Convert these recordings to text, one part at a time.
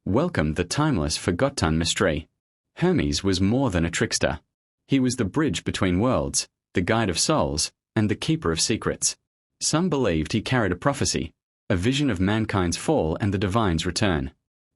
Welcome the timeless forgotten mystery. Hermes was more than a trickster. He was the bridge between worlds, the guide of souls, and the keeper of secrets. Some believed he carried a prophecy, a vision of mankind's fall and the divine's return.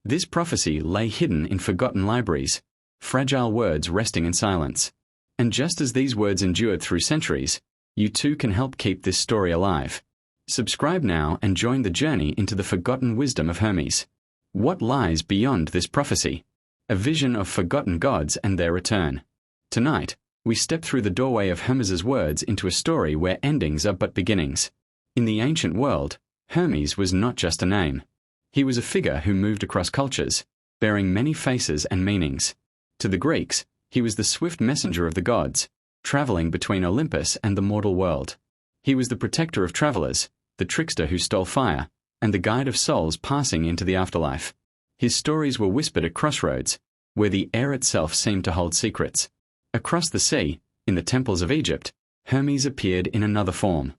This prophecy lay hidden in forgotten libraries, fragile words resting in silence. And just as these words endured through centuries, you too can help keep this story alive. Subscribe now and join the journey into the forgotten wisdom of Hermes. What lies beyond this prophecy? A vision of forgotten gods and their return. Tonight, we step through the doorway of Hermes's words into a story where endings are but beginnings. In the ancient world, Hermes was not just a name. He was a figure who moved across cultures, bearing many faces and meanings. To the Greeks, he was the swift messenger of the gods, traveling between Olympus and the mortal world. He was the protector of travelers, the trickster who stole fire, and the guide of souls passing into the afterlife. His stories were whispered at crossroads, where the air itself seemed to hold secrets. Across the sea, in the temples of Egypt, Hermes appeared in another form.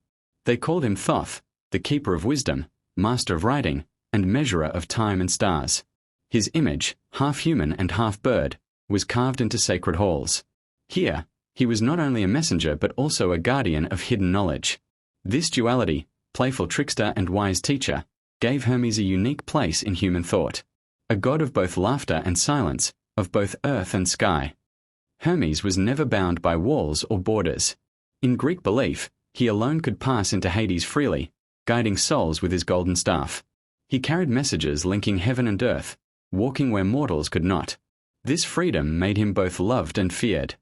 They called him Thoth, the keeper of wisdom, master of writing, and measurer of time and stars. His image, half human and half bird, was carved into sacred halls. Here, he was not only a messenger but also a guardian of hidden knowledge. This duality, playful trickster and wise teacher, gave Hermes a unique place in human thought. A god of both laughter and silence, of both earth and sky. Hermes was never bound by walls or borders. In Greek belief, he alone could pass into Hades freely, guiding souls with his golden staff. He carried messages linking heaven and earth, walking where mortals could not. This freedom made him both loved and feared.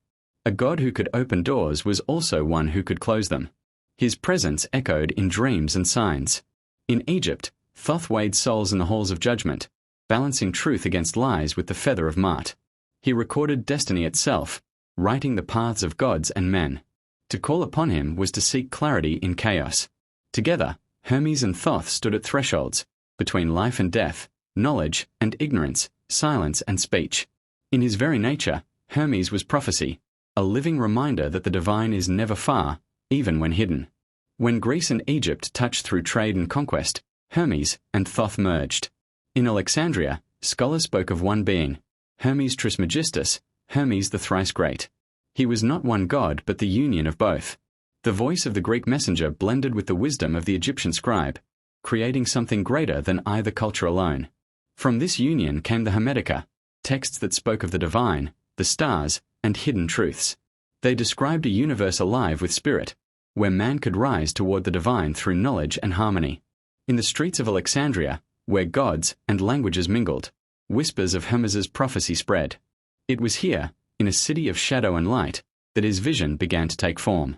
A god who could open doors was also one who could close them. His presence echoed in dreams and signs. In Egypt, Thoth weighed souls in the halls of judgment, balancing truth against lies with the feather of Mart. He recorded destiny itself, writing the paths of gods and men. To call upon him was to seek clarity in chaos. Together, Hermes and Thoth stood at thresholds, between life and death, knowledge and ignorance, silence and speech. In his very nature, Hermes was prophecy, a living reminder that the divine is never far, even when hidden. When Greece and Egypt touched through trade and conquest, Hermes and Thoth merged. In Alexandria, scholars spoke of one being, Hermes Trismegistus, Hermes the thrice great. He was not one god but the union of both. The voice of the Greek messenger blended with the wisdom of the Egyptian scribe, creating something greater than either culture alone. From this union came the Hermetica, texts that spoke of the divine, the stars, and hidden truths. They described a universe alive with spirit, where man could rise toward the divine through knowledge and harmony. In the streets of Alexandria, where gods and languages mingled, whispers of Hermes's prophecy spread. It was here, in a city of shadow and light, that his vision began to take form.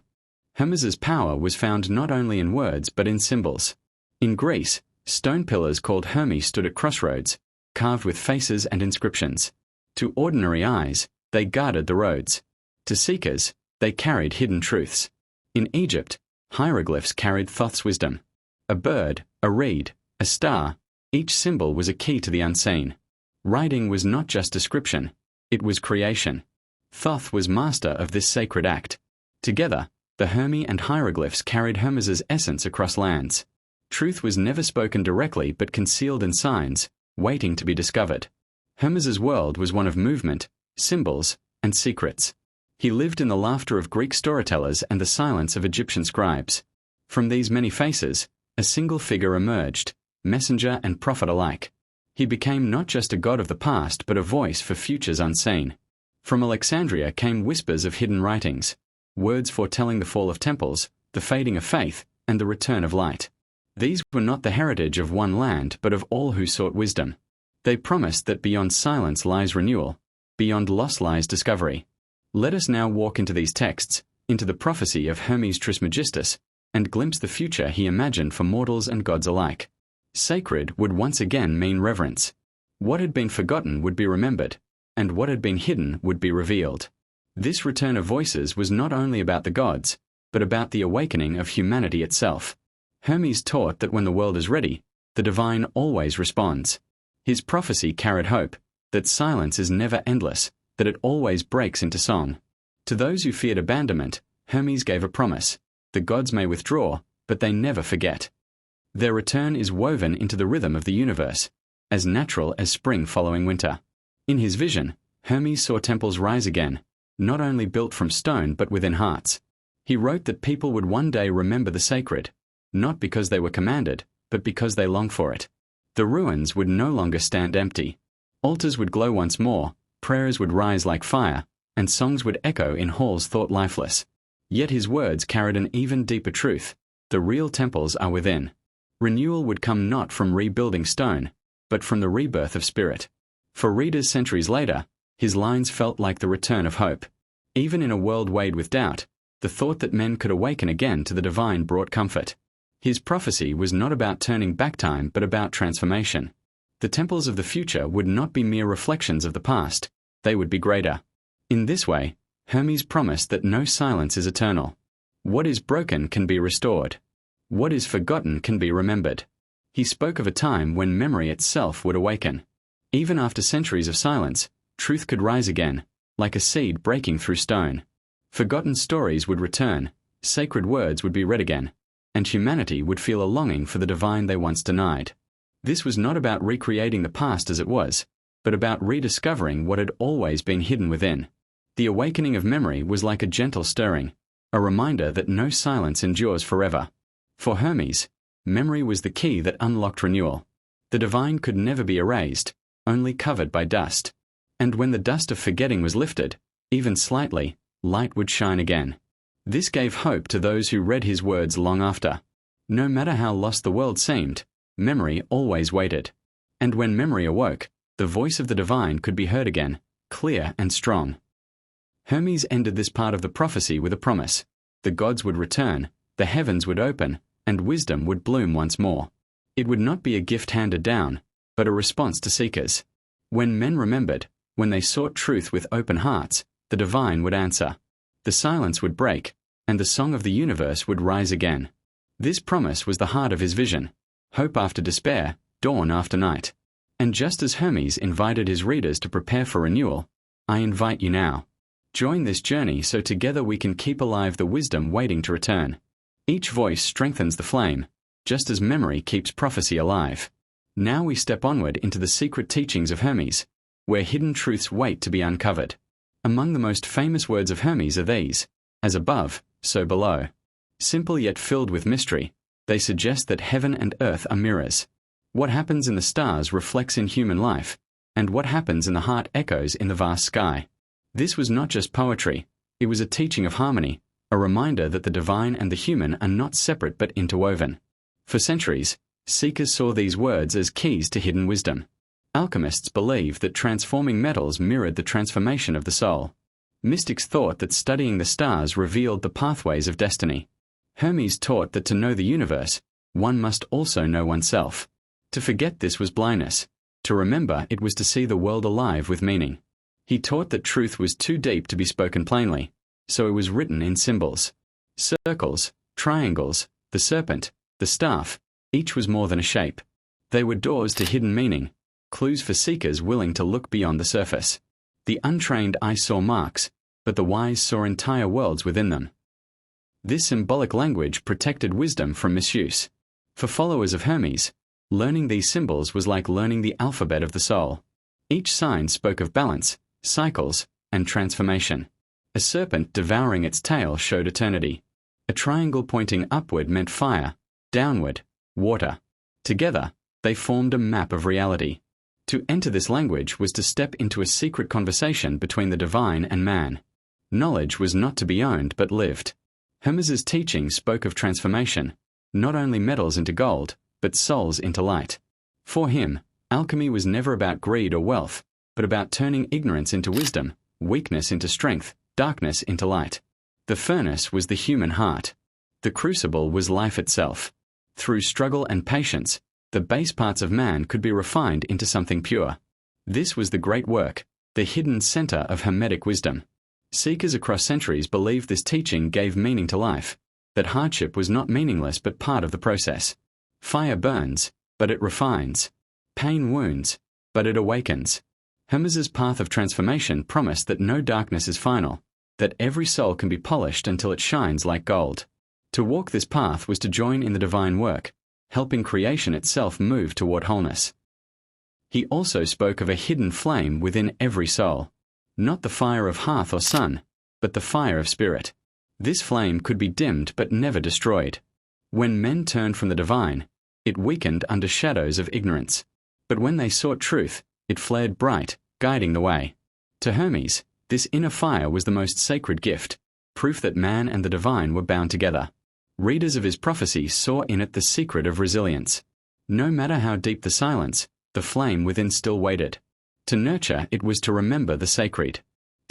Hermes's power was found not only in words but in symbols. In Greece, stone pillars called Hermes stood at crossroads, carved with faces and inscriptions. To ordinary eyes, they guarded the roads. To seekers, they carried hidden truths. In Egypt, hieroglyphs carried Thoth's wisdom. A bird, a reed, a star, each symbol was a key to the unseen. Writing was not just description, it was creation. Thoth was master of this sacred act. Together, the Hermes and hieroglyphs carried Hermes's essence across lands. Truth was never spoken directly but concealed in signs, waiting to be discovered. Hermes's world was one of movement, symbols, and secrets. He lived in the laughter of Greek storytellers and the silence of Egyptian scribes. From these many faces, a single figure emerged, messenger and prophet alike. He became not just a god of the past but a voice for futures unseen. From Alexandria came whispers of hidden writings, words foretelling the fall of temples, the fading of faith, and the return of light. These were not the heritage of one land but of all who sought wisdom. They promised that beyond silence lies renewal, beyond loss lies discovery. Let us now walk into these texts, into the prophecy of Hermes Trismegistus, and glimpse the future he imagined for mortals and gods alike. Sacred would once again mean reverence. What had been forgotten would be remembered, and what had been hidden would be revealed. This return of voices was not only about the gods, but about the awakening of humanity itself. Hermes taught that when the world is ready, the divine always responds. His prophecy carried hope, that silence is never endless, that it always breaks into song. To those who feared abandonment, Hermes gave a promise. The gods may withdraw, but they never forget. Their return is woven into the rhythm of the universe. as natural as spring following winter. In his vision, Hermes saw temples rise again, not only built from stone but within hearts. He wrote that people would one day remember the sacred, not because they were commanded, but because they longed for it. The ruins would no longer stand empty. Altars would glow once more, prayers would rise like fire, and songs would echo in halls thought lifeless. Yet his words carried an even deeper truth. The real temples are within. Renewal would come not from rebuilding stone, but from the rebirth of spirit. For readers centuries later, his lines felt like the return of hope. Even in a world weighed with doubt, the thought that men could awaken again to the divine brought comfort. His prophecy was not about turning back time but about transformation. The temples of the future would not be mere reflections of the past, they would be greater. In this way, Hermes promised that no silence is eternal. What is broken can be restored. What is forgotten can be remembered. He spoke of a time when memory itself would awaken. Even after centuries of silence, truth could rise again, like a seed breaking through stone. Forgotten stories would return, sacred words would be read again, and humanity would feel a longing for the divine they once denied. This was not about recreating the past as it was, but about rediscovering what had always been hidden within. The awakening of memory was like a gentle stirring, a reminder that no silence endures forever. For Hermes, memory was the key that unlocked renewal. The divine could never be erased, only covered by dust. And when the dust of forgetting was lifted, even slightly, light would shine again. This gave hope to those who read his words long after. No matter how lost the world seemed, memory always waited. And when memory awoke, the voice of the divine could be heard again, clear and strong. Hermes ended this part of the prophecy with a promise. The gods would return, the heavens would open, and wisdom would bloom once more. It would not be a gift handed down, but a response to seekers. When men remembered, when they sought truth with open hearts, the divine would answer. The silence would break, and the song of the universe would rise again. This promise was the heart of his vision. Hope after despair, dawn after night. And just as Hermes invited his readers to prepare for renewal, I invite you now. Join this journey so together we can keep alive the wisdom waiting to return. Each voice strengthens the flame, just as memory keeps prophecy alive. Now we step onward into the secret teachings of Hermes, where hidden truths wait to be uncovered. Among the most famous words of Hermes are these: as above, so below. Simple yet filled with mystery, they suggest that heaven and earth are mirrors. What happens in the stars reflects in human life, and what happens in the heart echoes in the vast sky. This was not just poetry, it was a teaching of harmony, a reminder that the divine and the human are not separate but interwoven. For centuries, seekers saw these words as keys to hidden wisdom. Alchemists believed that transforming metals mirrored the transformation of the soul. Mystics thought that studying the stars revealed the pathways of destiny. Hermes taught that to know the universe, one must also know oneself. To forget this was blindness. To remember it was to see the world alive with meaning. He taught that truth was too deep to be spoken plainly, so it was written in symbols. Circles, triangles, the serpent, the staff, each was more than a shape. They were doors to hidden meaning, clues for seekers willing to look beyond the surface. The untrained eye saw marks, but the wise saw entire worlds within them. This symbolic language protected wisdom from misuse. For followers of Hermes, learning these symbols was like learning the alphabet of the soul. Each sign spoke of balance, cycles, and transformation. A serpent devouring its tail showed eternity. A triangle pointing upward meant fire, downward, water. Together, they formed a map of reality. To enter this language was to step into a secret conversation between the divine and man. Knowledge was not to be owned but lived. Hermes's teaching spoke of transformation, not only metals into gold, but souls into light. For him, alchemy was never about greed or wealth, but about turning ignorance into wisdom, weakness into strength, darkness into light. The furnace was the human heart. The crucible was life itself. Through struggle and patience, the base parts of man could be refined into something pure. This was the great work, the hidden center of Hermetic wisdom. Seekers across centuries believed this teaching gave meaning to life, that hardship was not meaningless but part of the process. Fire burns, but it refines. Pain wounds, but it awakens. Hermes's path of transformation promised that no darkness is final, that every soul can be polished until it shines like gold. To walk this path was to join in the divine work, helping creation itself move toward wholeness. He also spoke of a hidden flame within every soul. Not the fire of hearth or sun, but the fire of spirit. This flame could be dimmed but never destroyed. When men turned from the divine, it weakened under shadows of ignorance. But when they sought truth, it flared bright, guiding the way. To Hermes, this inner fire was the most sacred gift, proof that man and the divine were bound together. Readers of his prophecy saw in it the secret of resilience. No matter how deep the silence, the flame within still waited. To nurture it was to remember the sacred.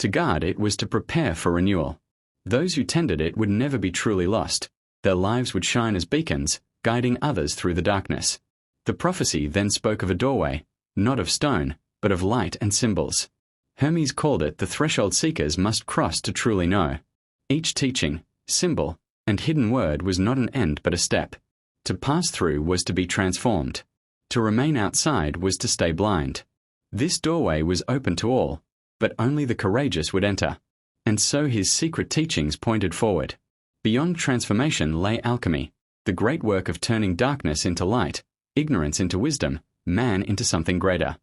To guard it was to prepare for renewal. Those who tended it would never be truly lost. Their lives would shine as beacons, guiding others through the darkness. The prophecy then spoke of a doorway, not of stone, but of light and symbols. Hermes called it the threshold seekers must cross to truly know. Each teaching, symbol, and hidden word was not an end but a step. To pass through was to be transformed. To remain outside was to stay blind. This doorway was open to all, but only the courageous would enter. And so his secret teachings pointed forward. Beyond transformation lay alchemy, the great work of turning darkness into light, ignorance into wisdom, man into something greater.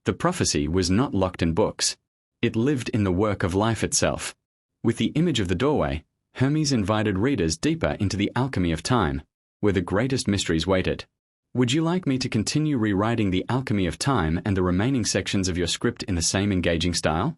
The prophecy was not locked in books. It lived in the work of life itself. With the image of the doorway, Hermes invited readers deeper into the alchemy of time, where the greatest mysteries waited. Would you like me to continue rewriting the alchemy of time and the remaining sections of your script in the same engaging style?